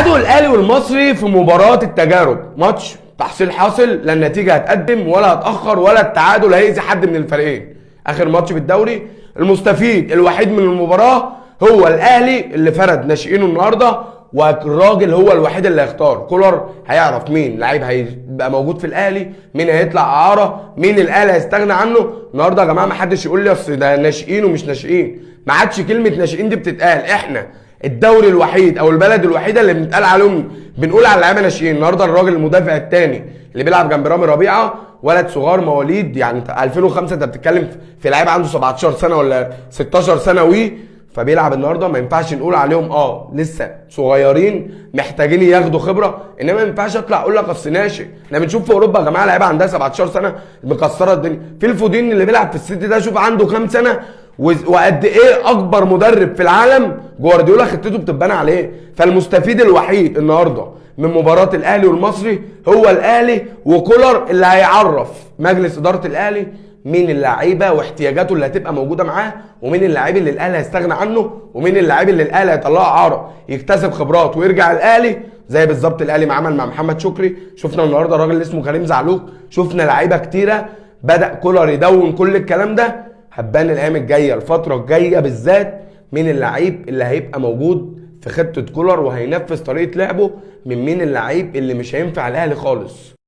تعادل الاهلي والمصري في مباراه التجارب، ماتش تحصيل حاصل، لا النتيجه هتقدم ولا هتاخر ولا التعادل هيأذي حد من الفريقين. اخر ماتش في الدوري، المستفيد الوحيد من المباراه هو الاهلي اللي فرد ناشئينه النهارده، والراجل هو الوحيد اللي هيختار. كولر هيعرف مين لعيب هيبقى موجود في الاهلي، مين هيطلع اعاره، مين الاهلي هيستغنى عنه. النهارده يا جماعه ما حدش يقول لي اصل ده ناشئين ومش ناشئين، ما عادش كلمه ناشئين دي بتتقال. احنا الدوري الوحيد او البلد الوحيده اللي بنتقال عليهم بنقول على اللعيبه ناشئين. النهارده الراجل المدافع الثاني اللي بيلعب جنب رامي ربيعه ولد صغير مواليد يعني 2005، انت بتتكلم في لعيب عنده 17 سنه ولا 16 سنه فبيلعب النهارده. ما ينفعش نقول عليهم لسه صغيرين محتاجين ياخدوا خبره، انما ما ينفعش اطلع اقول لك اصل ناشئ. احنا بنشوف في اوروبا يا جماعه لعيبه عندها 17 سنه مكسره الدنيا. في الفودين اللي بيلعب في السيتي ده شوف عنده كام سنه وقد ايه اكبر مدرب في العالم جوارديولا خطته بتبان عليه. فالمستفيد الوحيد النهارده من مباراه الاهلي والمصري هو الاهلي وكولر، اللي هيعرف مجلس اداره الاهلي مين اللعيبه واحتياجاته اللي هتبقى موجوده معاه، ومين اللاعب اللي الاهلي هيستغنى عنه، ومين اللاعب اللي الاهلي هيطلعه اعاره يكتسب خبرات ويرجع الاهلي زي بالظبط الاهلي ما عمل مع محمد شكري. شفنا النهارده الراجل اللي اسمه كريم زعلوك، شفنا لعيبه كتيره بدا كولر يدون كل الكلام ده. هتبان الايام الجايه الفتره الجايه بالذات مين اللعيب اللي هيبقى موجود في خطه كولر وهينفذ طريقه لعبه، من مين اللعيب اللي مش هينفع الاهلي خالص.